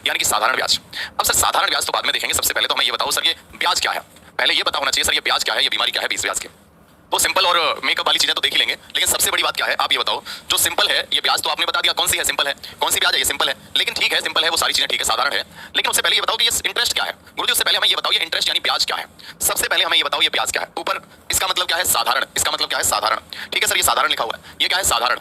यानी कि साधारण ब्याज। अब सर साधारण ब्याज तो बाद में देखेंगे, सबसे पहले तो हमें ये बताओ सर ये ब्याज क्या है। पहले ये पता होना चाहिए सर ये ब्याज क्या है, ये बीमारी क्या है बीस ब्याज की। तो सिंपल और मेकअप वाली चीजें तो देख ही लेंगे, लेकिन सबसे बड़ी बात क्या है आप ये बताओ। जो सिंपल है ये ब्याज तो आपने बता दिया कौन सी है, सिंपल है। कौन सी ब्याज है, ये सिंपल है। लेकिन ठीक है सिंपल है, वो सारी चीजें ठीक है, साधारण है। लेकिन उससे पहले ये बताओ कि ये इंटरेस्ट क्या है। गुरुजी उससे पहले हमें ये बताओ ये इंटरेस्ट यानी ब्याज क्या है। सबसे पहले हमें ये बताओ ये ब्याज क्या है। ऊपर इसका मतलब क्या है, साधारण। इसका मतलब क्या है, साधारण। ठीक है सर, ये साधारण लिखा हुआ है, ये क्या है, साधारण।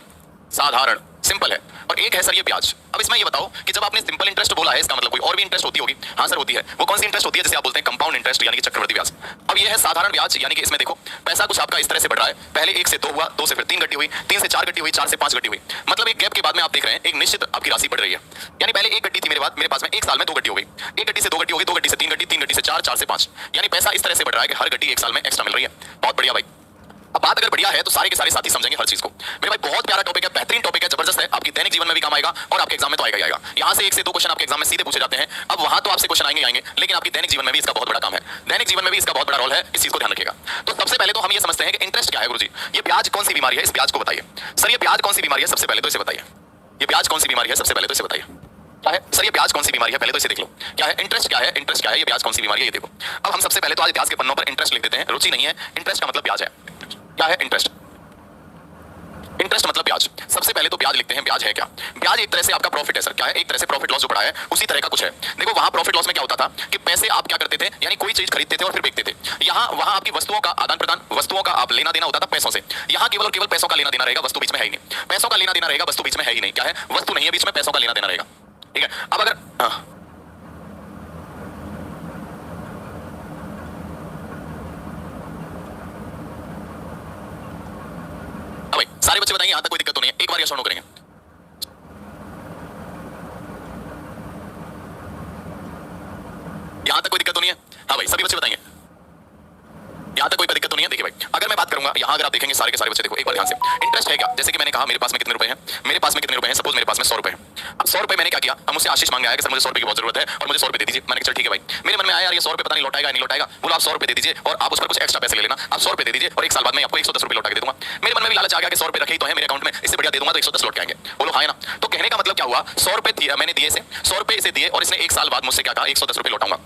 साधारण सिंपल है। और एक है सर ये ब्याज। अब इसमें ये बताओ कि जब आपने सिंपल इंटरेस्ट बोला है, इसका मतलब कोई और भी इंटरेस्ट होती होगी। हाँ सर होती है। वो कौन सी इंटरेस्ट होती है, जिसे आप बोलते हैं कंपाउंड इंटरेस्ट यानी कि चक्रवृद्धि ब्याज। अब ये है साधारण ब्याज, यानी कि इसमें देखो पैसा कुछ आपका इस तरह से बढ़ रहा है, पहले 1 से 2 हुआ, 2 से फिर 3 गड्डी हुई, 3 से 4 गड्डी हुई, 4 से 5 गड्डी हुई। मतलब एक गैप के बाद में आप देख रहे हैं एक निश्चित आपकी राशि बढ़ रही है। यानी पहले एक गड्डी थी मेरे पास में, एक साल में 2 गड्डी हो गई, एक गड्डी से 2 गड्डी हो गई, 2 गड्डी से 3 गड्डी, 3 गड्डी से 4, 4 से 5। यानी पैसा इस तरह से बढ़ रहा है कि हर गड्डी एक साल में एक्स्ट्रा मिल रही है। बहुत बढ़िया भाई। अब बात अगर बढ़िया है तो सारे के सारे साथी समझेंगे हर चीज को। मेरे भाई बहुत प्यारा टॉपिक है, बेहतरीन टॉपिक है, जबरदस्त है, आपकी दैनिक जीवन में भी काम आएगा और आपके एग्जाम में तो आएगा ही आएगा। यहाँ से 1 से 2 क्वेश्चन आपके एग्जाम में सीधे पूछे जाते हैं। अब वहां तो आपसे क्वेश्चन आएंगे, लेकिन आपकी दैनिक जीवन में भी इसका बहुत बड़ा काम है, दैनिक जीवन में भी इसका बहुत बड़ा रोल है, इस चीज को ध्यान रखिएगा। तो सबसे पहले तो हम ये समझते हैं कि इंटरेस्ट क्या है गुरुजी। ये ब्याज कौन सी बीमारी है, इस ब्याज को बताइए। सर ये ब्याज कौन सी बीमारी है, सबसे पहले तो इसे बताइए। ये ब्याज कौन सी बीमारी है, सबसे पहले तो इसे बताइए। क्या है सर ये ब्याज कौन सी बीमारी है, पहले तो इसे देख लो। क्या है इंटरेस्ट, क्या है इंटरेस्ट, क्या है ये ब्याज कौन सी बीमारी है, ये देखो। अब हम सबसे पहले तो आज इतिहास के पन्नों पर इंटरेस्ट लिख देते हैं, रुचि नहीं है। इंटरेस्ट का मतलब ब्याज है। क्या है इंटरेस्ट, इंटरेस्ट मतलब ब्याज। सबसे पहले तो ब्याज लिखते हैं, ब्याज है क्या। ब्याज एक तरह से आपका प्रॉफिट है सर। क्या है, एक तरह से प्रॉफिट लॉस जो पड़ा है उसी तरह का कुछ है। देखो वहां प्रॉफिट लॉस में क्या होता था कि पैसे आप क्या करते थे, यानी कोई चीज खरीदते थे और फिर बेचते थे। यहाँ वहां आपकी वस्तुओं का आदान प्रदान, वस्तुओं का आप लेना देना होता था पैसों से। यहाँ केवल और केवल पैसों का लेना देना रहेगा, वस्तु बीच में है ही नहीं। पैसों का लेना देना रहेगा, वस्तु बीच में है ही नहीं। क्या है, वस्तु नहीं है बीच में, पैसों का लेना देना रहेगा। ठीक है। अब अगर सारे बच्चे बताएंगे यहां तक कोई दिक्कत तो नहीं है, एक बार यस और नो करेंगे। यहां तक कोई दिक्कत तो नहीं है, हाँ भाई सभी बच्चे बताएंगे यहां तक कोई दिक्कत तो नहीं है। देखिए भाई अगर मैं बात करूंगा यहां, अगर आप देखेंगे सारे के सारे बच्चे देखो एक बार ध्यान से। इंटरेस्ट है क्या, जैसे कि मैंने कहा मेरे पास में कितने रुपए हैं, मेरे पास में कितने रुपए हैं, सपोज मेरे पास में 100 रुपए हैं। अब 100 रुपए मैंने क्या किया, अब मुझसे आशीष मांग आया कि सर मुझे 100 रुपए की बहुत जरूरत है और मुझे 100 रुपए दे दीजिए। मैंने कहा चल ठीक है भाई। मेरे मन में आया यार ये 100 रुपए पता नहीं लौटाएगा नहीं लौटाएगा, बोलो आप 100 रुपए दे दीजिए और आप उस पर कुछ एक्स्ट्रा पैसे ले लेना। आप 100 रुपए दे दीजिए और एक साल बाद मैं आपको 110 रुपए लौटा के दे दूंगा। मेरे मन में भी लालच आ गया कि 100 रुपए रखे ही तो है मेरे अकाउंट में, इससे बढ़िया दे दूंगा तो 110 लौट के आएंगे। बोलो हाँ है ना। तो कहने का मतलब क्या हुआ, 100 रुपए मैंने दिए से, 100 रुपए इसे दिए और इसने एक साल बाद मुझसे क्या कहा, 110 रुपए लौटाऊंगा।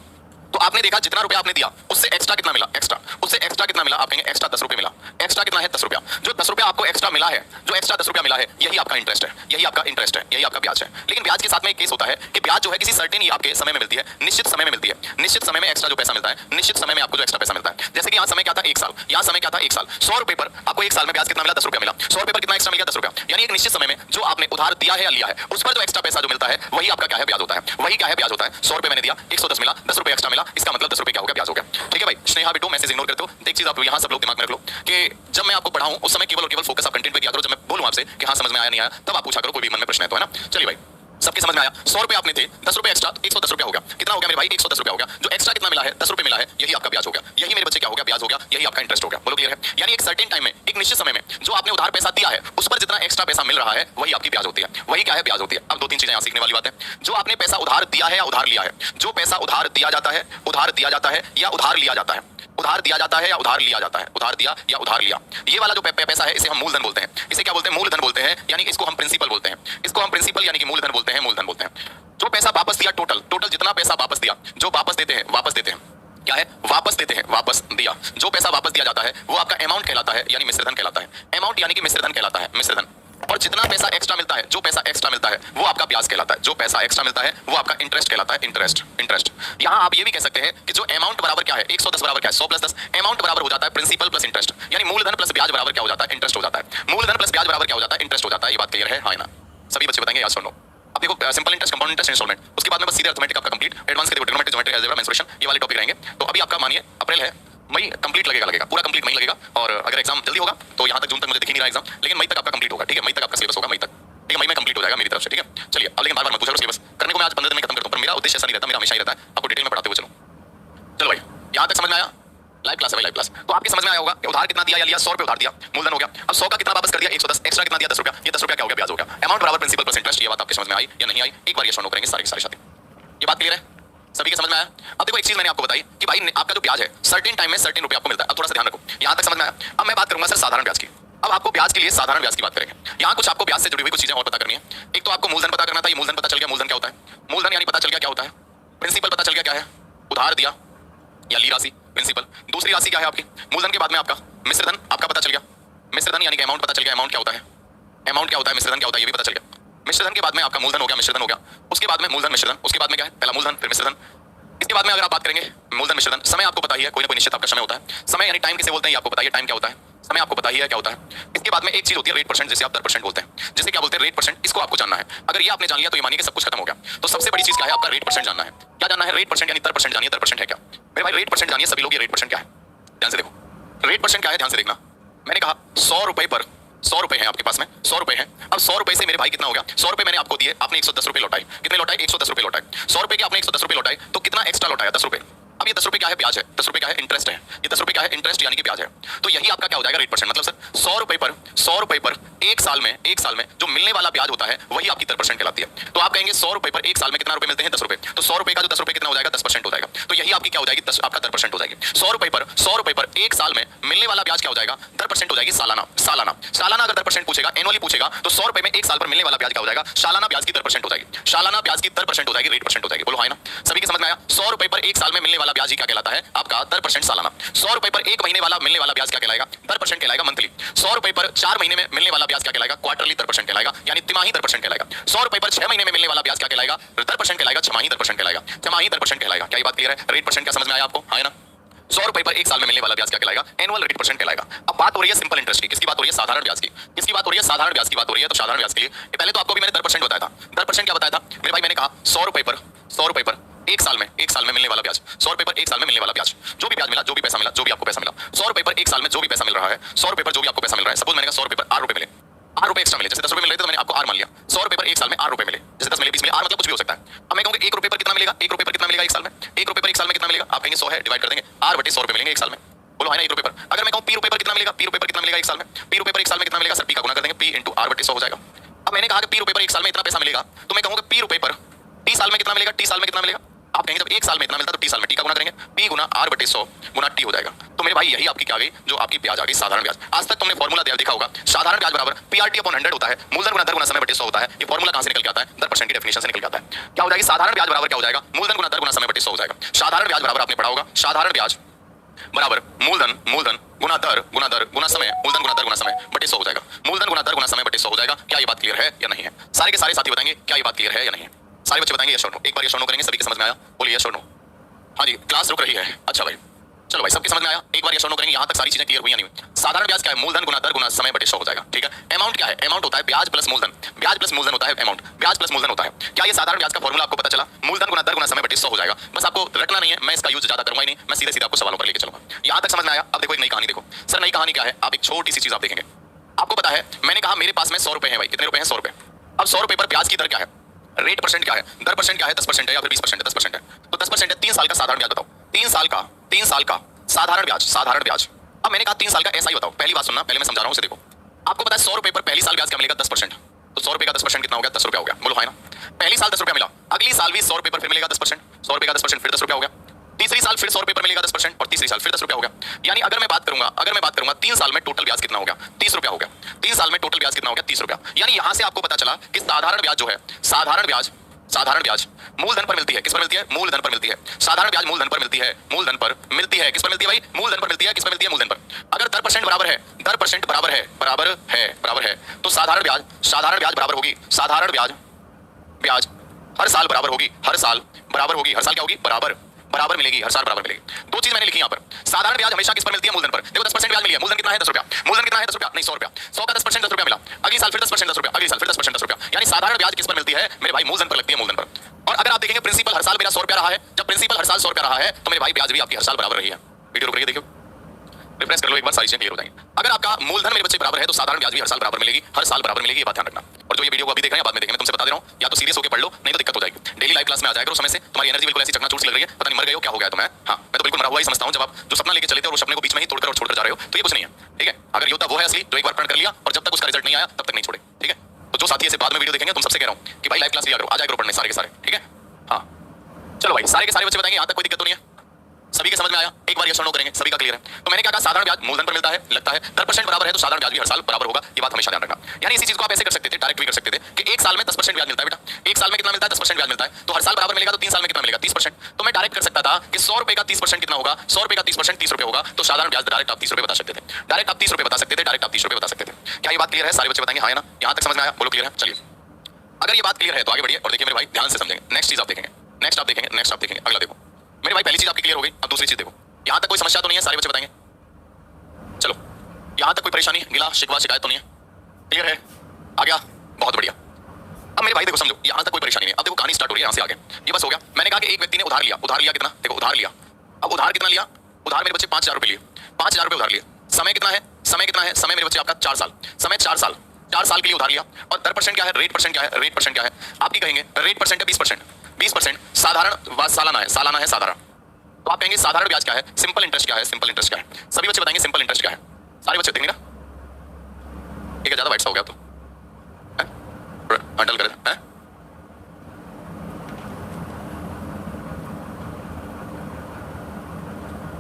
तो आपने देखा जितना रुपया आपने दिया उससे एक्स्ट्रा कितना मिला, एक्स्ट्रा उससे एक्स्ट्रा कितना मिला, आप कहेंगे एक्स्ट्रा 10 रुपए मिला। एक्स्ट्रा कितना है, 10 रुपया। जो 10 रुपया आपको एक्स्ट्रा मिला है, जो एक्स्ट्रा 10 रुपया मिला है, यही आपका इंटरेस्ट है, यही आपका इंटरेस्ट है, यही आपका ब्याज है। लेकिन ब्याज के साथ में एक केस होता है कि ब्याज जो है किसी सर्टेन आपके समय में मिलती है, निश्चित समय में मिलती है। निश्चित समय में एक्स्ट्रा जो पैसा मिलता है, निश्चित समय में आपको जो एक्स्ट्रा पैसा मिलता है। जैसे कि यहाँ समय क्या था, 1 साल, यहाँ समय क्या था, 1 साल। 100 रुपए पर आपको 1 साल में ब्याज कितना मिला, 10 रुपया मिला। 100 रुपए पर कितना एक्स्ट्रा मिल गया, 10 रुपया। यानी एक निश्चित समय में जो आपने उधार दिया है या लिया है, उस पर जो एक्स्ट्रा पैसा जो मिलता है वही आपका क्या है, ब्याज होता है। वही क्या है, ब्याज होता है। 100 रुपए मैंने दिया, 110 मिला, 10 रुपए एक्स्ट्रा मिला, इसका मतलब 10 रुपए हो गया, ब्याज हो गया। ठीक है भाई। स्नेहा बेटो मैसेज इग्नोर करते हो। एक चीज आप यहां सब लोग दिमाग में रख लो कि जब मैं आपको पढ़ाऊं उस समय केवल और केवल फोकस आप कंटेंट पे किया करो। जब मैं बोलूं आपसे कि हां समझ में आया नहीं आया, तब आप पूछा करो, कोई भी मन में प्रश्न है तो, है ना। चलिए भाई सबके समझ में आया। 100 रुपए आपने थे, 10 रुपए एक्स्ट्रा, 110 रुपया हो गया। कितना हो गया मेरे भाई, 110 रुपया हो गया। जो एक्स्ट्रा कितना मिला है, 10 रुपए मिला है, यही आपका ब्याज हो गया। यही मेरे बच्चे क्या हो गया, ब्याज हो गया, यही आपका इंटरेस्ट हो गया। बोलो क्लियर है। यानी एक सर्टेन टाइम में, एक निश्चित समय में जो आपने उधार पैसा दिया है उस पर जितना एक्स्ट्रा पैसा मिल रहा है वही आपकी ब्याज होती है, वही क्या है, ब्याज होती है। अब 2-3 चीजें यहां सीखने वाली बात है। जो आपने पैसा उधार दिया है या उधार लिया है, जो पैसा उधार दिया जाता है, उधार दिया जाता है या उधार लिया जाता है, उधार दिया जाता है या उधार लिया जाता है, उधार दिया या उधार लिया, ये वाला जो पैसा है इसे हम मूलधन बोलते हैं। इसे क्या बोलते हैं, मूलधन बोलते हैं। यानी इसको हम प्रिंसिपल बोलते हैं, इसको हम प्रिंसिपल यानी कि मूलधन बोलते हैं, मूलधन बोलते हैं। जो पैसा वापस दिया, टोटल जितना पैसा वापस दिया, जो वापस देते हैं, वापस देते हैं, क्या है, वापस देते हैं, वापस दिया। जो पैसा वापस दिया जाता है वो आपका अमाउंट कहलाता है, यानी मिश्रधन कहलाता है। अमाउंट यानी कि मिश्रधन कहलाता है, मिश्रधन। और जितना पैसा एक्स्ट्रा मिलता है, जो पैसा एक्स्ट्रा मिलता है वो आपका ब्याज कहलाता है। जो पैसा एक्स्ट्रा मिलता है वो आपका इंटरेस्ट कहलाता है, इंटरेस्ट, इंटरेस्ट। यहां आप ये भी कह सकते हैं कि जो अमाउंट बराबर क्या है, 110 बराबर क्या है, 100 + 10, अमाउंट बराबर हो जाता है प्रिंसिपल प्लस इंटरेस्ट। यानी मूलधन प्लस ब्याज बराबर क्या हो जाता है, इंटरेस्ट हो जाता है। मूलधन प्लस ब्याज बराबर क्या हो जाता है, इंटरेस्ट हो जाता है। ये बात क्लियर है, हाँ ना। सभी बच्चे बताएंगे यस और नो। अब देखो simple interest, compound interest, installment, उसके बाद में बस सीधे अर्थमेटिक आपका कंप्लीट, एडवांस के देखो ट्रिग्नोमेट्री, ज्योमेट्री, अलजेब्रा, मेंसुरेशन, ये वाले टॉपिक रहेंगे। तो अभी आपका मानिए अप्रैल है, मई कंप्लीट लगेगा, पूरा कंप्लीट मई लगेगा। और अगर एग्जाम जल्दी होगा तो यहाँ तक जून तक मुझे दिख ही नहीं रहा एग्जाम, लेकिन मई तक आपका कंप्लीट होगा। ठीक है, मई तक आपका सिलेबस होगा, मई तक। ठीक है, मई में कंप्लीट हो जाएगा मेरी तरफ से। ठीक है चलिए। अब लेकिन बार बार मत पूछो सिलेबस करने को, मैं आज 15 दिन में खत्म करता हूं, पर मेरा उद्देश्य ऐसा नहीं रहता, मेरा हमेशा ही रहता है आपको डिटेल में पढ़ाते हुए चलो भाई। यहाँ तक समझ में आया, लाइव क्लास है भाई, लाइव क्लास। तो आपके समझ में आया होगा कि उधार कितना दिया या लिया, 100 रुपए उधार दिया, मूलधन हो गया। अब 100 का कितना वापस कर दिया, 110, एक्स्ट्रा कितना दिया, 10 रुपया। ये 10 रुपया क्या हो गया, ब्याज हो गया। अमाउंट बराबर प्रिंसिपल प्लस इंटरेस्ट। ये बात आपके समझ में आई या नहीं आई, एक बार ये शो करेंगे सारे के सारे साथी। ये बात क्लियर है, सभी के समझ में आया। अब देखो एक चीज मैंने आपको बताई कि भाई आपका जो ब्याज है सर्टेन टाइम में सर्टेन रुपया आपको मिलता है। अब थोड़ा सा ध्यान रखो, यहां तक समझ में आया। अब मैं बात करूंगा सर साधारण ब्याज की। अब आपको ब्याज के लिए साधारण ब्याज की बात करेंगे। यहाँ कुछ आपको ब्याज से जुड़ी हुई कुछ चीजें और पता करनी है। एक तो आपको मूलधन पता करना था, ये मूलधन पता चल गया। मूलधन क्या होता है? मूलधन यानी पता चल गया क्या होता है। प्रिंसिपल पता चल गया क्या है, उधार दिया या ली राशि, प्रिंसिपल। दूसरी राशि क्या है आपकी? मूलधन के बाद में आपका मिश्र धन आपका पता चल गया। मिश्र धन यानी कि अमाउंट पता चल गया। अमाउंट क्या होता है, अमाउंट क्या होता है, मिश्र धन क्या होता है, ये भी पता चल गया। मिश्र धन के बाद में आपका मूलधन हो गया, मिश्र धन हो गया। उसके बाद में मूलधन मिश्र धन, उसके बाद में क्या है, पहला मूलधन फिर मिश्र धन। इसके बाद में अगर आप बात करेंगे मूलधन मिश्र धन, समय आपको पता ही है, कोई ना कोई निश्चित आपका समय होता है। समय यानी टाइम किसे बोलते हैं, ये आपको पता ही है, टाइम क्या होता है, समय आपको पता ही है क्या होता है। इसके बाद में एक चीज होती है रेट परसेंट, जिसे आप दर परसेंट बोलते हैं। जिसे क्या बोलते हैं, रेट परसेंट। इसको आपको जानना है। अगर ये आपने जान लिया तो ये मानिए कि सब कुछ खत्म हो गया। तो सबसे बड़ी चीज क्या है, आपका रेट परसेंट जानना है। क्या जानना है? रेट परसेंट यानी दर परसेंट जानिए। दर परसेंट है क्या मेरे भाई? रेट परसेंट जानिए सभी लोग। ये रेट परसेंट क्या है ध्यान से देखो। रेट परसेंट क्या है ध्यान से देखना। मैंने कहा 100 रुपए पर 100 रुपए है आपके पास में, 100 रुपए है। अब 100 रुपए से मेरे भाई कितना हो गया? 100 रुपए मैंने आपको दिए, आपने 110 रुपए लौटाए। कितने लौटाए? 110 रुपए लौटाए। 100 रुपए के आपने 110 रुपए लौटाए, तो कितना एक्स्ट्रा लौटाया? 10 रुपए। अब ये 10 रुपए क्या है? ब्याज है। 10 रुपए क्या है? इंटरेस्ट है। ये 10 रुपए क्या है? इंटरेस्ट यानी कि ब्याज है। तो यही आपका क्या हो जाएगा? Rate percent. मतलब सर 100 रुपए पर 100 रुपए पर एक साल में जो मिलने वाला ब्याज होता है वही आपकी दर परसेंट कहलाती है। तो आप कहेंगे 100 रुपए पर एक साल में कितना रुपए मिलते हैं? 10 रुपए। तो 100 रुपए का जो 10 रुपए कितना हो जाएगा? 10% हो जाएगा। तो यही आपकी क्या हो जाएगी? 10 आपका दर परसेंट हो जाएगी। 100 रुपए पर एक साल में मिलने वाला ब्याज क्या हो जाएगा? दर परसेंट हो जाएगी। सालाना सालाना सालाना अगर दर परसेंट पूछेगा, एनुअली पूछेगा, तो 100 रुपए में एक साल पर मिलने वाला ब्याज क्या हो जाएगा? सालाना ब्याज की दर परसेंट हो जाएगी। सालाना ब्याज की दर परसेंट हो जाएगी, रेट परसेंट हो जाएगी। बोलो हाँ ना? सभी की समझ में आया? 100 रुपए पर एक साल में मिलने वाला ब्याज ही क्या कहलाता है? आपका दर परसेंट सालाना। 100 रुपए पर एक महीने वाला मिलने वाला ब्याज क्या कहलाएगा? दर परसेंट कहलाएगा, मंथली। 100 रुपए पर 4 महीने में मिलने वाला ब्याज क्या कहलाएगा? क्वार्टरली दर परसेंट कहलाएगा, यानी तिमाही दर परसेंट कहलाएगा। 100 रुपए पर 6 महीने में मिलने वाला ब्याज क्या कहलाएगा? दर परसेंट कहलाएगा, छमाही दर परसेंट कहलाएगा, छमाही दर परसेंट कहलाएगा। क्या ये बात क्लियर है? रेट परसेंट क्या समझ में आया आपको? हाँ ना? 100 रुपए पर एक साल में मिलने वाला ब्याज क्या कहलाएगा? एनुअल रेट परसेंट कहलाएगा। अब बात हो रही है सिंपल इंटरेस्ट की। किसकी बात हो रही है? साधारण ब्याज की। किसकी बात हो रही है? साधारण ब्याज की बात हो रही है। तो साधारण ब्याज के लिए पहले तो आपको भी मैंने दर परसेंट बताया था। दर परसेंट क्या बताया था मेरे भाई? मैंने कहा 100 रुपए पर एक साल में मिलने वाला ब्याज। 100 रुपए पर एक साल में मिलने वाला ब्याज, जो भी ब्याज मिला, जो भी पैसा मिला, जो भी आपको पैसा मिला, 100 रुपए पर एक साल में जो भी पैसा मिल रहा है, 100 रुपए पर जो भी आपको पैसा मिल रहा है। सपोज मैंने कहा 100 रुपए पर 8 रुपए मिले, 8 रुपए एक्स्ट्रा मिले। जैसे 10 रुपए मिल रहे थे तो मैंने आपको 8 मान लिया। 100 रुपए पर एक साल में 8 रुपए मिले, जैसे 10 मिले, 20 मिले, 8 मतलब कुछ भी हो सकता है। अब मैं कहूंगा 1 रुपए पर कितना मिलेगा? 1 रुपए पर कितना मिलेगा एक साल में? 1 रुपए पर एक साल में कितना मिलेगा? आप कहेंगे 100 है, डिवाइड कर देंगे, 8/100 रुपए मिलेंगे एक साल में। बोलो है ना? 1 रुपए पर। अगर मैं कहूं P रुपए पर कितना मिलेगा? P रुपए पर कितना मिलेगा एक साल में? P रुपए पर एक साल में कितना मिलेगा? सर P का गुना कर देंगे, P × 8/100 हो जाएगा। अब मैंने कहा कि P रुपए पर एक साल में इतना पैसा मिलेगा, तो मैं कहूंगा P रुपए पर T साल में कितना मिलेगा? T साल में कितना मिलेगा? आप कहेंगे जब एक साल में इतना मिलता तो T साल में T का गुना करेंगे, P × 8/100 गुना T हो जाएगा। तो मेरे भाई यही आपकी क्या आ गई? जो आपकी ब्याज आ गई, साधारण ब्याज। आज तक तुमने फॉर्मूला देखा होगा, साधारण ब्याज बराबर PRT/100 होता है, मूलधन गुना दर गुना समय बटे 100 होता है। ये फॉर्मूला कहां से निकल के आता है? दर परसेंट की डेफिनेशन से निकल के आता है। क्या हो जाएगी? साधारण ब्याज बराबर क्या हो जाएगा? मूलधन गुना दर गुना समय बटे 100 हो जाएगा। साधारण ब्याज बराबर आपने पढ़ा होगा, साधारण ब्याज बराबर मूलधन गुना दर गुना समय, मूलधन गुना दर गुना समय बटे 100 हो जाएगा। मूलधन गुना दर गुना समय बटे 100 हो जाएगा। क्या ये बात क्लियर है या नहीं है? सारे के सारे साथी बताएंगे क्या ये बात क्लियर है या नहीं है? सारे बच्चे बताएंगे यस और नो। एक बार यस और नो करेंगे, सभी के समझ में आया? बोलिए यस और नो। हाँ जी, क्लास रुक रही है। अच्छा भाई, चलो भाई, सबके समझ में आया? एक बार यस और नो करेंगे, यहां तक सारी चीजें क्लियर हुई या नहीं? साधारण ब्याज क्या है? मूलधन गुना दर गुना समय बटे 100 हो जाएगा। ठीक है। अमाउंट क्या है? अमाउंट होता है ब्याज प्लस मूलधन। ब्याज प्लस मूलधन होता है अमाउंट, ब्याज प्लस मूलधन होता है। क्या ये साधारण ब्याज का फॉर्मूला आपको पता चला? मूलधन गुना दर गुना समय बटे 100 हो जाएगा। बस आपको रटना नहीं है, मैं इसका यूज ज्यादा करूंगा ही नहीं, मैं सीधे सीधे आपको सवालों पर लेके चलूंगा। यहां तक समझ में आया? अब देखो एक नई कहानी देखो। सर नई कहानी क्या है? आप एक छोटी सी चीज आप देखेंगे। आपको पता है मैंने कहा मेरे पास में 100 रुपए है भाई। कितने रुपए हैं? 100 रुपए। अब 100 रुपए पर ब्याज की दर क्या है? रेट परसेंट क्या है? दर परसेंट क्या है? 10% है या फिर 20% है? 10% है। तो 10% है। 3 साल का साधारण ब्याज बताओ। 3 साल का साधारण ब्याज, साधारण ब्याज। अब मैंने कहा 3 साल का ऐसा ही बताओ। पहली बात सुनना, पहले मैं समझा रहा हूं, उसे देखो। आपको पता है 100 रुपए पर पहली साल ब्याज क्या मिलेगा? 10%। तो 100 रुपए का 10% कितना हो गया? 10 रुपया हो गया। बोलो है ना? पहली साल 10 रुपया मिला, अगली साल भी 100 रुपए पर फिर मिलेगा 10%। 100 रुपए का 10% फिर 10 रुपया हो गया। तीसरी साल फिर 100 रुपए पर मिलेगा 10% और तीसरी साल फिर 10 रुपया हो गया। यानी अगर मैं बात करूंगा 3 साल में टोटल ब्याज कितना हो गया? 30 रुपया हो गया। 3 साल में टोटल ब्याज कितना हो गया? 30 रुपया। यानी यहां से आपको पता चला कि साधारण ब्याज जो है, साधारण ब्याज मूलधन पर मिलती है। किस पर मिलती है? मूलधन पर मिलती है। साधारण ब्याज मूलधन पर मिलती है, मूलधन पर मिलती है। किस पर मिलती है भाई? मूलधन पर मिलती है। किस पर मिलती है? मूलधन पर। अगर दर परसेंट बराबर है, दर परसेंट बराबर है, तो साधारण ब्याज बराबर होगी, साधारण ब्याज हर साल बराबर होगी, हर साल क्या होगी? बराबर मिलेगी, हर साल बराबर मिलेगी। दो चीज मैंने लिखी यहाँ पर। साधारण ब्याज हमेशा किस पर मिलती है? मूलधन पर। देखो 10% ब्याज मिली है, मूलधन कितना है? 10 रुपया। मूलधन कितना है? 10 रुपया नहीं, 100 रुपया। 100 का 10% 10 रुपया मिला, अगली साल फिर 10% 10 रुपया, अगली साल फिर 10% 10 रुपया। यानी साधारण ब्याज किस पर मिलती है मेरे भाई? मूलधन पर लगती है, मूलधन पर। और अगर आप देखेंगे प्रिंसिपल हर साल मेरा 100 रुपया रहा है, जब प्रिंसिपल हर साल 100 रुपया रहा है तो मेरे भाई ब्याज भी आपकी हर साल बराबर रही है। वीडियो रुक रही है, देखियो, रिफ्रेश कर लो एक बार, सारी चीजें क्लियर हो जाएंगी। अगर आपका मूलधन मेरे बच्चे बराबर है तो साधारण ब्याज भी हर साल बराबर मिलेगी, हर साल बराबर मिलेगी, ये बात ध्यान रखना। और जो ये वीडियो को अभी देख रहे हैं बाद में देखेंगे, तुमसे बता दे रहा हूं, या तो सीरियस होकर पढ़ लो, नहीं तो दिक्कत हो जाएगी। डेली लाइव क्लास में आ जाएगा समय से, तुम्हारी एनर्जी बिल्कुल ऐसी चकनाचूर सी लग रही है, पता नहीं मर गए हो, क्या हो गया तुम्हें? हाँ, मैं तो बिल्कुल मरा हुआ ही समझता हूं। जब आप जो सपना लेके चले थे और उस सपने को बीच में ही तोड़कर और छोड़कर जा रहे हो, तो ये कुछ नहीं है। ठीक है। अगर योद्धा वो है असली जो एक बार प्रण कर लिया और जब तक उसका रिजल्ट नहीं आया तब तक नहीं छोड़े। ठीक है। तो जो साथी ऐसे बाद में वीडियो देखेंगे, तुम सबसे कह रहा हूं कि भाई लाइव क्लास लिया करो, आ जाया करो पढ़ने सारे के सारे। ठीक है। हाँ चलो भाई, सारे के सारे बच्चे बताएंगे, यहां तक कोई दिक्कत तो नहीं है? सभी के समझ में आया? एक बार यस और नो करेंगे, सभी का क्लियर है? तो मैंने क्या कहा, साधारण ब्याज मूलधन पर मिलता है, लगता है 10% बराबर है तो साधारण ब्याज भी हर साल बराबर होगा, ये बात हमेशा ध्यान रखना। यानी इसी चीज को आप ऐसे कर सकते थे, डायरेक्ट भी कर सकते थे कि एक साल में 10% ब्याज मिलता है बेटा, एक साल में कितना मिलता है, 10% ब्याज मिलता है, तो हर साल बराबर मिलेगा, तो 3 साल में कितना मिलेगा, 30%। तो मैं डायरेक्ट कर सकता था कि 100 रुपए का 30% कितना होगा, 100 रुपए का 30% 30 रुपए होगा, तो साधारण ब्याज डायरेक्ट आप 30 रुपए बता सकते थे, डायरेक्ट आप 30 रुपए बता सकते थे, डायरेक्ट आप 30 रुपए बता सकते थे। क्या ये बात क्लियर है? सारे बच्चे बताएंगे हाँ या ना? यहां तक समझ में आया? बोलो क्लियर है? चलिए, अगर ये बात क्लियर है तो आगे बढ़िए और देखिए मेरे भाई, ध्यान से समझेंगे। नेक्स्ट चीज आप देखेंगे, नेक्स्ट आप देखेंगे, नेक्स्ट आप देखेंगे, अगला देखो मेरे भाई। पहली चीज आपकी क्लियर हो गई, अब दूसरी चीज देखो। यहां तक कोई समस्या तो नहीं है? सारे बच्चे बताएंगे। चलो, यहां तक कोई परेशानी, गिला शिकवा शिकायत तो नहीं है? क्लियर है? आ गया? बहुत बढ़िया। अब मेरे भाई देखो, समझो, यहां तक कोई परेशानी नहीं। अब देखो कहानी स्टार्ट हो रही है यहां से आगे। ये बस हो गया। मैंने कहा कि एक व्यक्ति ने उधार लिया, उधार लिया कितना? देखो उधार लिया। अब उधार कितना लिया? उधार मेरे बच्चे 5000 रुपए लिए, 5000 रुपए उधार लिए। समय कितना है? समय कितना है? समय मेरे बच्चे आपका 4 साल। समय 4 साल, 4 साल के लिए उधार लिया। और दर परसेंट क्या है? रेट परसेंट क्या है? रेट परसेंट क्या है? आप ही कहेंगे रेट परसेंट है 20%। 20% साधारण सालाना है, सालाना है साधारण। तो आप कहेंगे साधारण ब्याज क्या है? सिंपल इंटरेस्ट क्या है? सिंपल इंटरेस्ट क्या है? सभी बच्चे बताएंगे सिंपल इंटरेस्ट क्या है। सारे बच्चे देंगे ना? एक ज्यादा वाइट सा हो गया तो हैंडल कर हैं?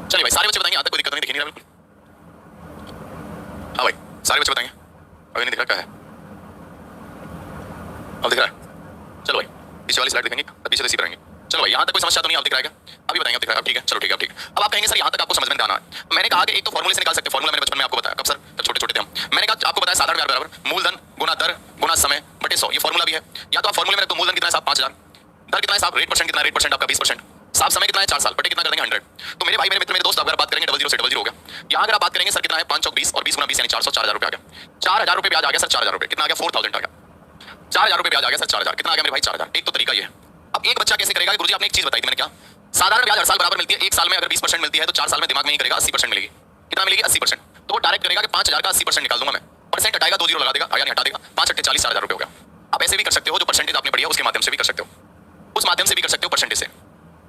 चलिए भाई, सारे बच्चे बताएंगे, आता कोई दिक्कत नहीं, दिख नहीं रहा बिल्कुल। हाँ भाई, सारे बच्चे बताएंगे। अभी नहीं दिख रहा क्या है? अब दिख रहा है? चलो भाई, पीछे वाली स्लाइड देखेंगे, पीछे से रहेंगे। चलो भाई, यहाँ तक कोई समस्या तो नहीं? अब दिख रहा है क्या? अभी बताएंगे, अब दिख रहा है? अब ठीक है, चलो ठीक है, अब ठीक है। अब आप कहेंगे सर यहाँ तक आपको समझ में आना है। मैंने कहा कि एक तो फॉर्मूले से निकाल सकते हैं, फॉर्मूला मैंने बचपन में आपको बताया, कब सर? जब छोटे छोटे थे हम। मैंने कहा आपको बताया साधारण ब्याज बराबर मूलधन गुना दर गुना समय बटे 100, ये फॉर्मूला भी है। या तो आप फॉर्मूले में रख दो, मूलधन कितना है साहब 5000, दर कितना है साहब, रेट परसेंट कितना है, रेट परसेंट आपका 20%, साहब समय कितना है 4 साल, बटे कितना कर देंगे 100। तो मेरे भाई मेरे मित्र मेरे दोस्त अगर बात करेंगे 00 से 00 हो गया। यहाँ अगर आप बात करेंगे सर कितना है 5 चौक 20 और 20 गुना 20 यानी 400, 4000 रुपए आ गया। 4000 रुपए ब्याज आ गया सर, 4000 रुपए कितना आ गया, 4000 आ गया। 4000 रुपए ब्याज आ गया सर, 4000 कितना आ गया मेरे भाई, 4000। एक तो तरीका ये है। अब एक बच्चा कैसे करेगा? गुरुजी आपने एक चीज बताई थी, मैंने क्या? साधारण ब्याज हर साल बराबर मिलती है, एक साल में अगर 20% मिलती है तो 4 साल में दिमाग में ही करेगा 80% मिलेगी। कितना मिलेगी? 80%। तो वो डायरेक्ट करेगा कि 5000 का 80% निकाल दूंगा मैं, परसेंट हटाएगा, 2 जीरो लगा देगा, यानी हटा देगा, 5 8 40 4000 रुपए हो गया। आप ऐसे भी कर सकते हो, जो परसेंटेज आपने पढ़ी है उसके माध्यम से भी कर सकते हो, उस माध्यम से भी कर सकते हो परसेंटेज से।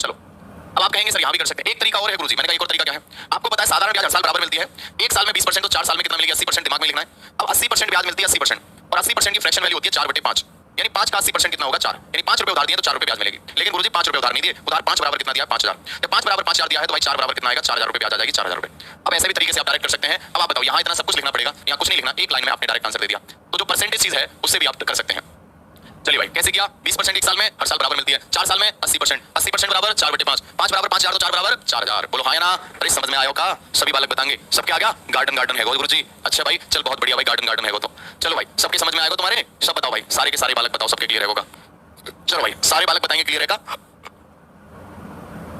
चलो, अब आप कहेंगे सर यहाँ भी कर सकते हैं। एक तरीका और है गुरुजी, मैंने कहा एक और तरीका क्या है? आपको पता है साधारण ब्याज हर साल बराबर मिलती है, एक साल में 20%, तो 4 साल में कितना मिलेगी? 80%, दिमाग में लिखना है। अब 80% ब्याज मिलती है, 80%, और 80% की फ्रैक्शन वैल्यू होती है 4/5, यानी 5 का 80% कितना होगा? 4, यानी 5 रुपए उधार दिए तो 4 रुपए ब्याज मिलेगी। लेकिन गुरुजी 5 रुपए उधार नहीं दिए, उधार 5 बराबर कितना दिया? 5000। जब 5 बराबर 5000 दिया है तो भाई 4 बराबर कितना आएगा? 4000 रुपए ब्याज आ जाएगी, 4000 रुपए। अब ऐसे भी तरीके से आप डायरेक्ट कर सकते हैं। अब आप बताओ, यहाँ इतना सब कुछ लिखना पड़ेगा या कुछ नहीं लिखना? एक लाइन में आपने डायरेक्ट आंसर दे दिया। तो जो परसेंटेज चीज है उससे भी आप कर सकते हैं। चलिए भाई, कैसे किया? 20% एक साल में, हर साल बराबर मिलती है, 4 साल में 80%, 80% बराबर 4/5, 5 बराबर 5000 तो 4 बराबर 4000। बोलो हाँ या ना? अरे समझ में आया का? सभी बालक बताएंगे। सबके आ गया? गार्डन गार्डन है गुरुजी? अच्छा भाई, चल बहुत बढ़िया भाई, गार्डन गार्डन है तो चलो भाई, सबके समझ में आएगा तुम्हारे? सब बताओ भाई, सारे के सारे बालक बताओ, सबके क्लियर होगा? चलो भाई, सारे बालक बताएंगे क्लियर है का?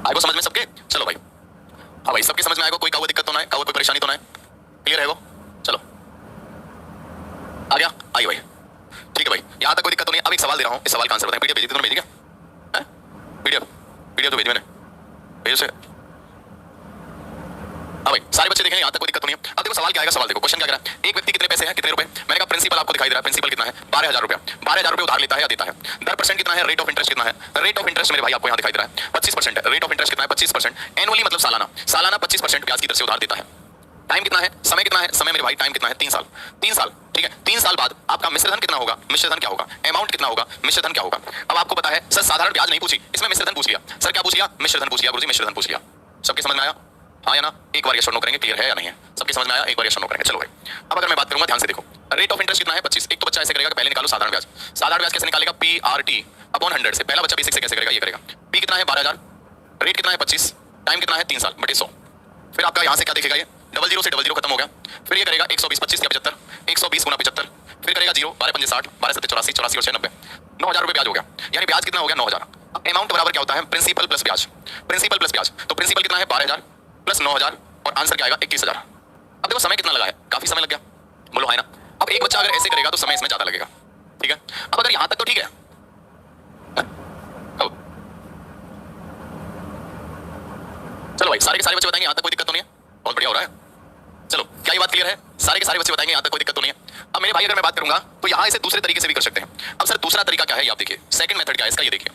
आएगा समझ में सबके? चलो भाई, हाँ भाई, सबके समझ में आएगा? कोई का वो दिक्कत तो ना है, का वो कोई परेशानी तो ना है? क्लियर है वो? चलो, आ गया? आइए भाई, ठीक है भाई, यहाँ तक कोई दिक्कत तो नहीं। अब एक सवाल दे रहा हूँ, इस सवाल का आंसर बताएं। पीडीएफ भेजी थी, तुमने भेजी क्या? पीडीएफ पीडीएफ तो भेजी मैंने, भेजो से। हाँ भाई, सारे बच्चे देखेंगे, यहाँ तक कोई दिक्कत तो नहीं है। अब देखो सवाल क्या आएगा, सवाल देखो, क्वेश्चन क्या कह रहा है? एक व्यक्ति कितने पैसे हैं, कितने रुपए? मैंने कहा प्रिंसिपल आपको दिखाई दे रहा है, प्रिंसिपल कितना है? 12000 रुपया। 12000 रुपए उधार लेता है या देता है? दर परसेंट कितना है? रेट ऑफ इंटरेस्ट कितना है? रेट ऑफ इंटरेस्ट मेरे भाई आपको यहाँ दिखाई दे रहा है 25% है। रेट ऑफ इंटरेस्ट कितना है? 25%। एनुअली मतलब सालाना, सालाना 25% ब्याज की दर से उधार देता है। टाइम कितना है? समय कितना है? समय मेरे भाई टाइम कितना है? 3 साल। 3 साल, ठीक है। 3 साल बाद आपका मिश्रधन कितना होगा? मिश्रधन क्या होगा? अमाउंट कितना होगा? मिश्रधन क्या होगा? अब आपको पता है सर, साधारण ब्याज नहीं पूछी, इसमें मिश्रधन पूछ लिया। सर क्या पूछ लिया? मिश्रधन पूछ लिया। गुरुजी मिश्रधन पूछ लिया। सबके समझ में आया? हाँ या ना? एक बार यस और नो करेंगे, क्लियर है या नहीं है? सबके समझ में आया? एक बार यस और नो करेंगे। चलो भाई, अब अगर मैं बात करूंगा, ध्यान से देखो, रेट ऑफ इंटरेस्ट कितना है? 25। एक तो बच्चा ऐसे करेगा कि पहले निकालो साधारण ब्याज। साधारण ब्याज कैसे निकालेगा? PRT अपॉन 100 से। पहला बच्चा बेसिक से कैसे करेगा? ये करेगा। P कितना है? 12000, रेट कितना है? 25, टाइम कितना है? 3 साल बटे 100। फिर आपका यहाँ से क्या दिखेगा? ये 00 से 00 खत्म हो गया। फिर ये करेगा 120, 25 या 75, 120 गुना 75, फिर करेगा 0, 12 पंजे 60, 12 सत्ते 84, 84 और 6 90, 9000 रुपए ब्याज हो गया। यानी ब्याज कितना हो गया? 9000। अब अमाउंट बराबर क्या होता है? प्रिंसिपल प्लस ब्याज। प्रिंसिपल प्लस ब्याज, तो प्रिंसिपल कितना है? 12000 प्लस 9000, और आंसर क्या आएगा? 21000। अब देखो समय कितना लगा है? काफी समय लग गया, बोलो है ना? अब एक बच्चा अगर ऐसे करेगा तो समय इसमें ज्यादा लगेगा, ठीक है। अब अगर यहां तक तो ठीक है, चलो भाई, सारे के सारे बच्चे बताएंगे यहाँ तक कोई दिक्कत तो नहीं है? बहुत बढ़िया हो रहा है। चलो, क्या ये बात क्लियर है? सारे के सारे बच्चे बताएंगे यहाँ तक कोई दिक्कत तो नहीं है? अब मेरे भाई अगर मैं बात करूंगा तो यहाँ इसे दूसरे तरीके से भी कर सकते हैं। अब सर दूसरा तरीका क्या है? ये आप देखिए, सेकंड मेथड क्या है इसका, ये देखिए।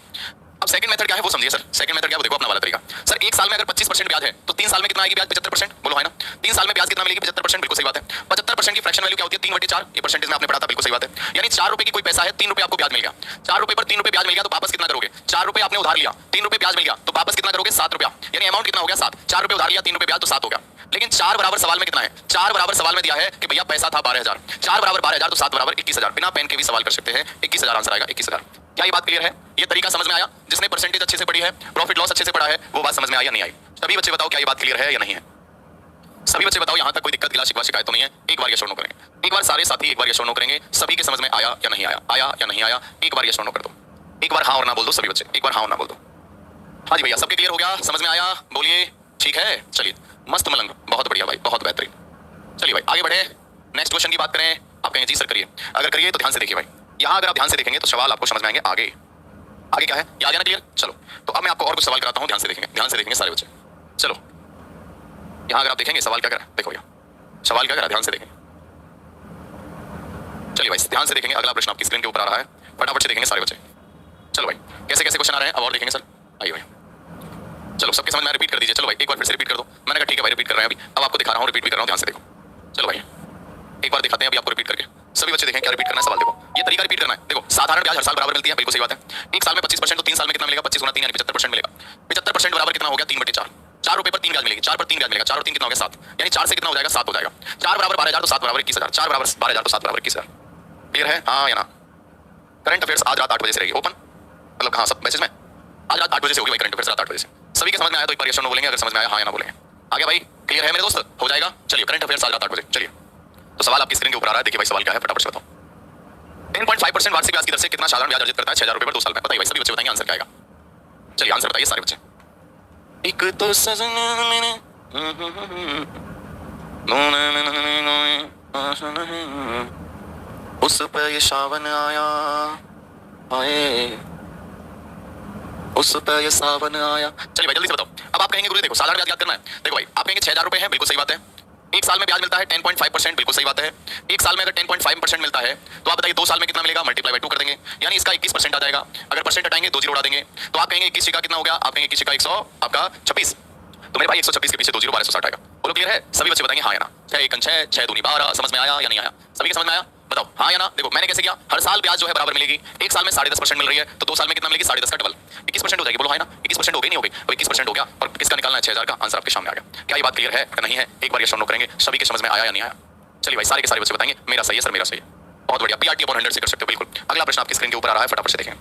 अब सेकंड मेथड क्या है वो समझिए सर। सेकंड मेथड क्या है वो देखो, अपना वाला तरीका। सर एक साल में अगर 25% ब्याज है तो 3 साल में कितना आएगी ब्याज? 75%। बोलो है ना। 3 साल में ब्याज कितना मिलेगी? 75%। बिल्कुल सही बात है। 75% की फ्रैक्शन वैल्यू क्या होती है? 3/4। ये परसेंटेज में आपने पढ़ा था, बिल्कुल सही बात है। यानी 4 रुपए की कोई पैसा है, 3 रुपए आपको ब्याज मिल गया। 4 रुपए पर 3 रुपए ब्याज मिल गया तो वापस कितना करोगे? 4 रुपए आपने उधार लिया, 3 रुपए ब्याज मिल गया तो वापस कितना करोगे? 7 रुपया। यानी अमाउंट कितना हो गया? 7। 4 रुपए उधार लिया, 3 रुपए ब्याज तो 7 हो गया। लेकिन 4 बराबर सवाल में कितना है? 4 बराबर सवाल में दिया है कि भैया पैसा था 12,000। 4 बराबर 12,000 तो 7 बराबर 21,000। बिना पेन के भी सवाल कर सकते हैं। 21,000 आंसर आएगा, 21,000। क्या ये बात क्लियर है? ये तरीका समझ में आया? जिसने परसेंटेज अच्छे से पढ़ी है, प्रॉफिट लॉस अच्छे से पढ़ा है, वो बात समझ में आई या नहीं आई? सभी बच्चे बताओ क्या ये बात क्लियर है या नहीं है? सभी बच्चे बताओ यहाँ तक कोई दिक्कत, गिला शिकवा, शिकायत तो नहीं है? एक बार यस और नो करेंगे। एक बार सारे साथी एक बार यस और नो करेंगे। सभी के समझ में आया या नहीं आया? आया या नहीं आया? एक बार यस और नो कर दो। एक बार हाँ और ना बोल दो सभी बच्चे। एक बार हाँ और ना बोल दो। हाँ जी भैया, सबके क्लियर हो गया? समझ में आया? बोलिए। ठीक है, चलिए। मस्त मलंग, बहुत बढ़िया भाई, बहुत बेहतरीन। चलिए भाई आगे बढ़े, नेक्स्ट क्वेश्चन की बात करें। आप कहेंगे जी सर करिए। अगर करिए तो ध्यान से देखिए भाई। यहाँ अगर आप ध्यान से देखेंगे तो सवाल आपको समझ में आएंगे। आगे आगे क्या है ये आ गया ना क्लियर? चलो तो अब मैं आपको और कुछ सवाल कराता हूँ। ध्यान से देखेंगे, ध्यान से देखेंगे सारे बच्चे। चलो यहाँ अगर आप देखेंगे सवाल क्या करा, देखो भैया सवाल क्या करा, ध्यान से देखेंगे। चलिए भाई ध्यान से देखेंगे, अगला प्रश्न आपकी स्क्रीन के ऊपर आ रहा है, फटाफट से देखेंगे सारे बच्चे। चलो भाई कैसे कैसे क्वेश्चन आ रहे हैं अब और देखेंगे सर। आइए भाई चलो सबके समझ में रिपीट कर दीजिए। चलो भाई एक बार फिर से रिपीट कर दो। मैंने कहा ठीक है भाई रिपीट कर रहे हैं अभी। अब आपको दिखा रहा हूँ, रिपीट भी कर रहा हूँ, ध्यान से देखो। चलो भाई एक बार दिखाते हैं अभी आपको रिपीट करके। सभी बच्चे देखें क्या रिपीट करना है। सवाल देखो, ये तरीका रिपीट करना है। देखो साधारण ब्याज हर साल बराबर मिलती है, बिल्कुल सही बात है। एक साल में 25% तो 3 साल में कितना मिलेगा? 25 गुना 3 यानी 75% मिलेगा। 75% बराबर कितना हो गया? 3/4। 4 रुपए पर 3 ब्याज मिलेगी। 4 पर 3 ब्याज मिलेगा। 4 और 3 कितना हो गया? 7। यानी 4 से कितना हो जाएगा? 7 हो जाएगा। 4 बराबर 12,000 तो 7 बराबर 21,000। 4 बराबर 12,000 तो 7 बराबर 21,000। क्लियर है? हाँ या ना? करंट अफेयर्स आज रात 8 बजे से रहेगी ओपन, मतलब हाँ सब मैसेज में आज रात 8 बजे से होगी भाई। करंट अफेयर्स रात 8 बजे से। सभी के समझ में आया तो एक बार यस और नो बोलेंगे, अगर समझ में आया हाँ या ना बोलेंगे। आ गया भाई? क्लियर है मेरे दोस्त? हो जाएगा। चलिए करंट अफेयर्स आज रात 8 बजे। चलिए तो सवाल आपकी स्क्रीन के ऊपर आ रहा है, देखिए भाई सवाल क्या है, फटाफट से बताओ। 10.5% वार्षिक ब्याज की दर से कितना साधारण ब्याज अर्जित करता है 6,000 रुपए पर 2 साल में? बताइए भाई, सभी बच्चे बताएंगे आंसर क्या आएगा। चलिए आंसर बताइए सारे बच्चे। एक तो सजना मैंने उस पे ये सावन आया आए, उस पे ये सावन आया। चलिए भाई जल्दी से बताओ। अब आप कहेंगे गुरु देखो साधारण ब्याज याद करना है। देखो भाई आप कहेंगे 6,000 रुपए है, बिल्कुल सही बात है। एक साल में ब्याज मिलता है 10.5%, बिल्कुल सही बात है। एक साल में अगर 10.5% मिलता है तो आप बताइए 2 साल में कितना मिलेगा? मल्टीप्लाई बाय 2 कर देंगे, यानी इसका 21% आ जाएगा। अगर परसेंट हटाएंगे 2 जीरो उड़ा देंगे तो आप कहेंगे 21 का कितना हो गया? आप कहेंगे 21 का 100 आपका 26। तो मेरे भाई 126 के पीछे 2 जीरो 1260 आएगा। बोलो क्लियर है? सभी बच्चे बताएंगे हाँ या ना। 6 1 6 6 दूनी 12। समझ में आया या नहीं आया? सभी के समझ में आया? बताओ हाँ या ना। देखो मैंने कैसे किया, हर साल ब्याज जो है बराबर मिलेगी। एक साल में 10.5% मिल रही है तो 2 साल में कितना मिलेगी? 10.5 का डबल 21% हो जाएगी। बोलो है ना? 21% हो गई नहीं हो गई? तो 21% हो गया और किसका निकालना है? 6,000 का। आंसर आपके सामने आ गया। क्या ये बात क्लियर है या नहीं है? एक बार यस और नो करेंगे। सभी के समझ में आया या नहीं आया? चलिए भाई सारे के सारे बच्चे बताएंगे मेरा सही है सर, मेरा सही है। बहुत बढ़िया, पीआरटी अपॉन 100 से कर सकते हो बिल्कुल। अगला प्रश्न आपकी स्क्रीन के ऊपर आ रहा है, फटाफट से देखें।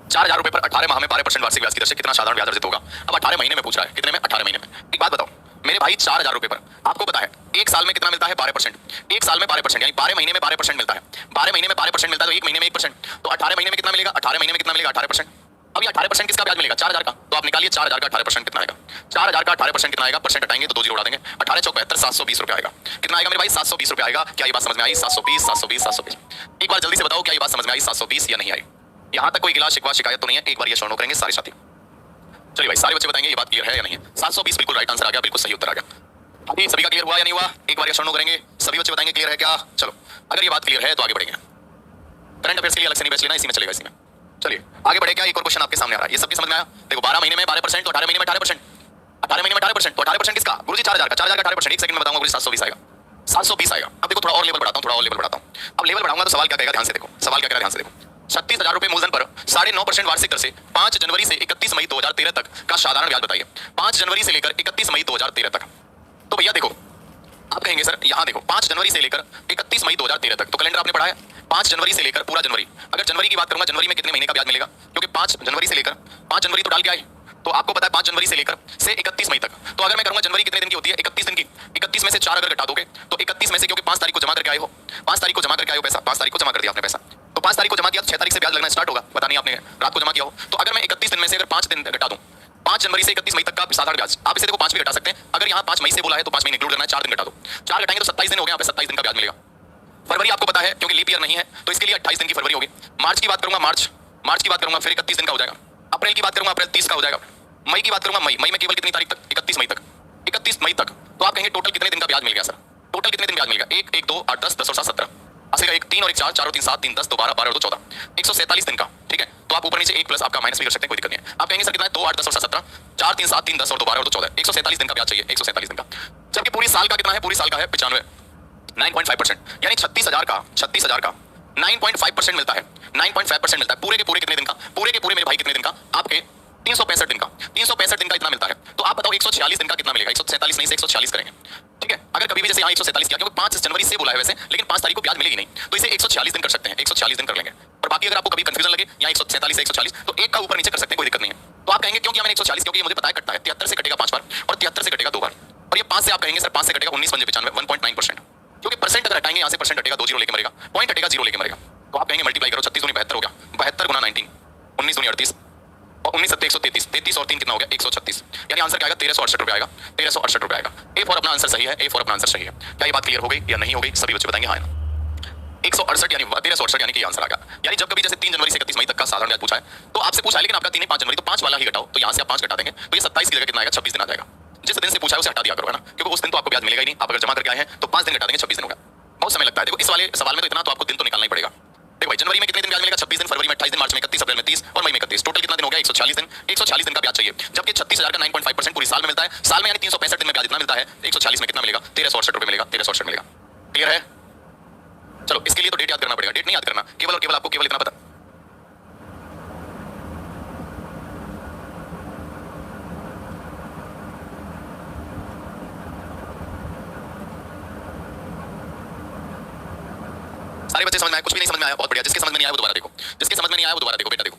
4,000 रुपए पर 18 माह में 12% वार्षिक ब्याज की दर से कितना साधारण ब्याज अर्जित होगा? अब 18 महीने में पूछ रहा है, कितने में? 18 महीने में। एक बात बताओ मेरे भाई, 4,000 रुपए पर आपको पता है एक साल में कितना मिलता है? 12%। एक साल में 12% यानी 12 महीने में 12% मिलता है। 12 महीने में 12% मिलता है तो एक महीने में 1%। तो 18 महीने में कितना मिलेगा? 18 महीने में कितना मिलेगा? 18%। अब ये 18% किसका ब्याज मिलेगा? 4,000 का। तो आप निकालिए 4,000 का 18% कितना आएगा? 4,000 का 18% कितना आएगा? परसेंट हटाएंगे तो 2 जीरो उड़ा देंगे। 18 चौक 72, 720 रुपए आएगा। कितना आएगा मेरे भाई? 720 रुपए आएगा। क्या ये बात समझ में आई? 720 720 720। एक बार जल्दी से बताओ क्या ये बात समझ में आई? 720 या नहीं आई? यहाँ तक कोई गिला शिकवा शिकायत तो नहीं है? एक बार ये शो करेंगे सारे साथी। चलिए भाई सारे बच्चे बताएंगे ये बात क्लियर है या नहीं है? 720 बिल्कुल राइट आंसर आ गया, बिल्कुल सही उत्तर आ गया। अभी सभी का क्लियर हुआ या नहीं हुआ? एक बार ये शो करेंगे, सभी बच्चे बताएंगे क्लियर है क्या? चलो अगर ये बात क्लियर है तो आगे बढ़ेंगे। करंट अफेयर्स के लिए अलग से नहीं बैच लेना, इसी में चलेगा, इसी में। चलिए आगे बढ़े। क्या एक और क्वेश्चन आपके सामने आ रहा है, ये सबकी समझ में आया? देखो 12 महीने में 12% तो 18 महीने में 18%। 18 महीने में 18% तो 18% किसका? गुरुजी 4,000 का। 4,000 का 18% एक सेकंड में बताऊंगा गुरुजी। 720 आएगा, 720 आएगा। अब देखो थोड़ा और लेवल बढ़ाता हूं, थोड़ा और लेवल बढ़ाता हूं। अब लेवल बढ़ाऊंगा तो सवाल क्या कहेगा? ध्यान से देखो, सवाल क्या कहेगा? ध्यान से देखो। 36,000 रुपए मूलधन पर 9.5% वार्षिक दर से 5 जनवरी से 31 मई 2013 तक का साधारण ब्याज बताइए। 5 जनवरी से लेकर 31 मई 2013 तक। तो भैया देखो आप कहेंगे सर यहाँ देखो 5 जनवरी से लेकर 31 मई 2013 तक, तो कैलेंडर आपने पढ़ा है। 5 जनवरी से लेकर पूरा जनवरी, अगर जनवरी की बात करूंगा जनवरी में कितने महीने का ब्याज मिलेगा? क्योंकि 5 जनवरी से लेकर 5 जनवरी तो डाल के आए, तो आपको पता है 5 जनवरी से लेकर से 31 मई तक। तो अगर मैं करूंगा जनवरी कितने दिन की होती है? 31 दिन की। 31 में से 4 अगर घटा दोगे तो 31 में से, क्योंकि 5 तारीख को जमा करके आए हो, 5 तारीख को जमा करके आए हो पैसा, 5 तारीख को जमा कर दिया आपने पैसा, तो 5 तारीख को जमा किया तो 6 तारीख से ब्याज लगना स्टार्ट होगा। पता नहीं आपने रात को जमा किया हो। तो अगर मैं 31 दिन में से अगर 5 दिन घटा दूं, 5 जनवरी से 31 मई तक का साधारण ब्याज, आप इसे देखो 5 भी घटा सकते हैं। अगर यहाँ 5 मई से बोला है तो 5 मई इंक्लूड करना है, 4 दिन घटा दो। 4 घटाएंगे तो 27 दिन हो गए, 27 दिन का ब्याज मिलेगा। फरवरी आपको पता है क्योंकि लीप ईयर नहीं है तो इसके लिए 28 दिन की फरवरी होगी। मार्च की बात करूंगा, मार्च की बात करूंगा फिर 31 दिन का हो जाएगा। अप्रैल की बात करूंगा, अप्रैल 30 का हो जाएगा। मई की बात करूंगा, मई में केवल कितनी तारीख तक? 31 मई तक। 31 मई तक तो आप कहेंगे टोटल कितने दिन का ब्याज मिल गया सर? टोटल कितने दिन ब्याज मिल गया? 1 1 2 8 10 10 और 7 17। 80 का 1 3 और 1 4 4 और 3 7 3 10 2 12 12 और 2 14 147 दिन का, ठीक है। तो आप ऊपर नीचे 1 प्लस आपका माइनस भी कर सकते हैं, कोई दिक्कत नहीं है। आप कहेंगे सर कितना है, 2 8 10 और 7 17 4 3 7 3 10 और 2 12 और 2 14 147 दिन का ब्याज चाहिए, 147 दिन का। जबकि पूरी साल का कितना है, पूरी साल का है 95 9.5%, यानी 36,000 का 9.5% मिलता है, 9.5% मिलता है पूरे के पूरे कितने दिन का, पूरे के पूरे मेरे भाई कितने दिन का, आपके 365 दिन का, 365 दिन का इतना मिलता है। तो आप बताओ 146 दिन का कितना मिलेगा, 147 नहीं से 146 करेंगे, ठीक है। अगर कभी भी जैसे यहाँ 147 किया, क्योंकि 5 जनवरी से बोला है वैसे, लेकिन 5 तारीख को ब्याज मिलेगी नहीं, तो इसे 146 दिन कर सकते हैं, 146 दिन कर लेंगे। और बाकी अगर आपको कभी कंफ्यूजन लगे यहाँ 147 से 140, तो एक का ऊपर नीचे कर सकते हैं, कोई दिक्कत नहीं है। तो आप कहेंगे क्यों किया मैंने 140, क्योंकि मुझे पता है कटता है, 73 से कटेगा 5 बार और 73 से कटेगा 2 बार, और ये 5 से आप कहेंगे सर 5 से कटेगा 19 पंजे 95 1.9%, क्योंकि परसेंट अगर हटाएंगे यहाँ से परसेंट हटेगा 2 जीरो लेके मरेगा, पॉइंट हटेगा 0 लेके मरेगा। तो आप कहेंगे मल्टीप्लाई करो, 36 दूनी 72 हो गया, 72 गुना 19, 19 दूनी 38 और 19 सत्ते 133, 33 और 3 कितना हो गया 136, यानी आंसर क्या आएगा 1368 रुपए आएगा, 1368 रुपए आएगा। ए फॉर अपना आंसर सही है, ए फॉर अपना आंसर सही है। क्या ये बात क्लियर हो गई या नहीं हो गई, सभी बच्चे बताएंगे हाँ या ना। 168 यानी 1368 यानी कि आंसर आ गया। यानी जब कभी जैसे 3 जनवरी से 31 मई तक का साधारण ब्याज पूछा है, तो आपसे पूछा है लेकिन आपका 3 5 जनवरी, तो 5 वाला ही घटाओ, तो यहाँ से आप 5 घटा देंगे, तो ये 27 की जगह कितना आएगा 26 दिन आ जाएगा। जिस दिन से पूछा है उसे हटा दिया करो, है ना, क्योंकि उस दिन तो आपको ब्याज मिलेगा ही नहीं। आप अगर जमा करके आए हैं तो 5 दिन घटा देंगे, 26 दिन होगा, बहुत समय लगता है। देखो इस वाले सवाल में तो इतना तो आपको दिन तो निकालना ही पड़ेगा। देखो भाई जनवरी में कितने दिन ब्याज मिलेगा 26 दिन, फरवरी में 28 दिन, मार्च में 31, अप्रैल में 30 और मई में 31, टोटल कितना दिन हो गया 140 दिन। 140 दिन का ब्याज चाहिए, जबकि 36,000 का 9.5% पूरी साल में मिलता है, साल में यानी 365 दिन में ब्याज इतना मिलता है, 140 में कितना मिलेगा 1368 रुपए मिलेगा, 1368 मिलेगा। क्लियर है? चलो इसके लिए तो डेट याद करना पड़ेगा, डेट नहीं याद करना, केवल और केवल आपको केवल इतना पता। सारे बच्चे समझ में आया, कुछ भी नहीं समझ में आया बहुत बढ़िया, जिसके समझ में नहीं आया वो दोबारा देखो, जिसके समझ में नहीं आया वो दोबारा देखो बेटा। देखो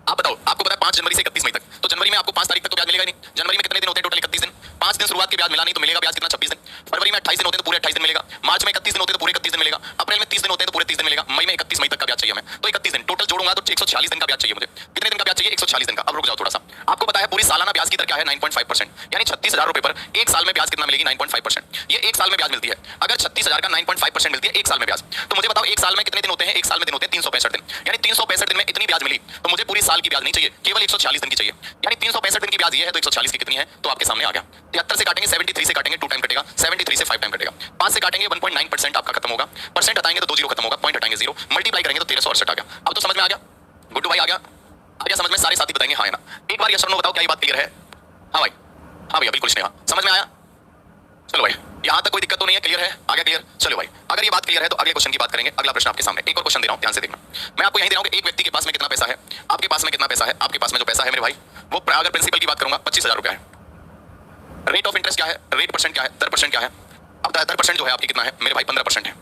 आप बताओ, आपको पता है 5 जनवरी से 31 मई तक, तो जनवरी में आपको 5 तारीख तक तो ब्याज मिलेगा नहीं। जनवरी में कितने दिन होते हैं टोटल 31 दिन, 5 दिन शुरुआत के ब्याज मिला नहीं तो मिलेगा ब्याज कितना 26 दिन। फरवरी में 28 दिन होते हैं तो पूरे 28 दिन मिलेगा, मार्च में 31 दिन होते हैं तो पूरे 31 दिन मिलेगा, अप्रैल में 30 दिन होते हैं तो पूरे 30 दिन मिलेगा, मई में 31 मई तक का ब्याज चाहिए हमें, तो 31 दिन टोटल जोड़ूंगा तो 146 दिन का ब्याज चाहिए मुझे। कितने दिन का ब्याज चाहिए 146 दिन का। अब रुक जाओ थोड़ा सा, आपको पता है पूरी सालाना ब्याज की दर क्या है 9.5%, यानी 36,000 रुपए पर एक साल में ब्याज कितना मिलेगी 9.5%। ये एक साल में ब्याज मिलती है, अगर 36,000 का 9.5% मिलती है एक साल में ब्याज, तो मुझे बताओ एक साल में कितने दिन होते हैं, एक साल में दिन होते हैं 365 दिन, यानी 365 दिन में इतनी ब्याज मिली तो मुझे पूरी साल की ब्याज नहीं चाहिए, केवल 146 दिन की चाहिए। यानी 365 दिन की ब्याज ये है तो 140 की कितनी है, तो आपके सामने आ गया। 73 से काटेंगे 73 से काटेंगे 2 टाइम कटेगा, 73 से 5 टाइम कटेगा, 5 से काटेंगे 1.9% आपका खत्म होगा, परसेंट हटाएंगे तो 2 जीरो खत्म होगा, पॉइंट हटाएंगे 0, मल्टीप्लाई करेंगे तो 1368 आ गया। अब तो समझ में आ गया, गुड्डू भाई आ गया, आ गया समझ में, सारे साथी बताएंगे हाँ या ना। एक बार यस और नो बताओ, क्या ये बात क्लियर है? हाँ भाई, हाँ भैया बिल्कुल स्नेहा, समझ में आया? चलो भाई यहाँ तक कोई दिक्कत तो नहीं है, क्लियर है? आगे क्लियर? चलो भाई अगर ये बात क्लियर है तो अगले क्वेश्चन की बात करेंगे। अगला प्रश्न आपके सामने, एक और क्वेश्चन दे रहा हूँ, ध्यान से देखना। मैं आपको यही दे रहा हूँ कि एक व्यक्ति के पास में कितना पैसा है, आपके पास में कितना पैसा है, आपके पास में जो पैसा है मेरे भाई वो, अगर प्रिंसिपल की बात करूंगा 25,000 रुपया है। रेट ऑफ इंटरेस्ट क्या है, रेट परसेंट क्या है, दर परसेंट क्या है? अब दर परसेंट जो है आपकी कितना है मेरे भाई 15% है,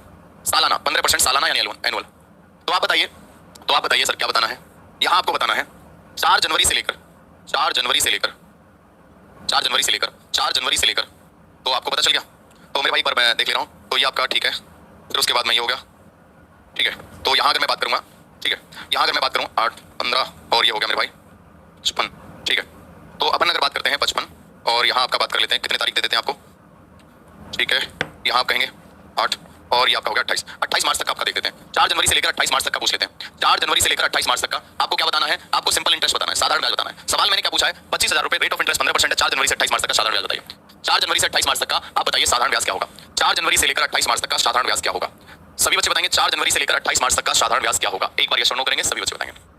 सालाना 15% सालाना यानी एनुअल। तो आप बताइए सर क्या बताना है? यहाँ आपको बताना है 4 जनवरी से लेकर 4 जनवरी से लेकर 4 जनवरी से लेकर 4 जनवरी से लेकर, तो आपको पता चल गया। तो मेरे भाई पर मैं देख ले रहा हूँ, तो ये आपका ठीक है, फिर उसके बाद में ये हो गया, ठीक है। तो यहाँ अगर मैं बात करूँगा, ठीक है, यहाँ अगर मैं बात करूँ 8 15 और ये हो गया मेरे भाई 55, ठीक है। तो अपन अगर बात करते हैं 55 और यहाँ आपका बात कर लेते हैं, कितने तारीख दे देते हैं आपको, ठीक है। यहाँ आप कहेंगे 8 और ये आपका हो गया 28 मार्च तक आपका देख देते हैं। 4 जनवरी से लेकर 28 मार्च तक का पूछ लेते हैं। 4 जनवरी से लेकर 28 मार्च तक का आपको क्या बताना है? आपको सिंपल इंटरेस्ट बताना है, साधारण ब्याज बताना है। सवाल मैंने क्या पूछा है? 25,000 रुपए, रेट ऑफ इंटरेस्ट 15% है, 4 जनवरी से 28 मार्च तक का साधारण ब्याज बताइए। 4 जनवरी से 28 मार्च तक का आप बताइए साधारण ब्याज क्या होगा? 4 जनवरी से लेकर 28 मार्च तक का साधारण ब्याज क्या होगा? सभी बच्चे बताएंगे 4 जनवरी से लेकर 28 मार्च तक का साधारण ब्याज क्या होगा? एक बार यस और नो करेंगे, सभी बच्चे बताएंगे।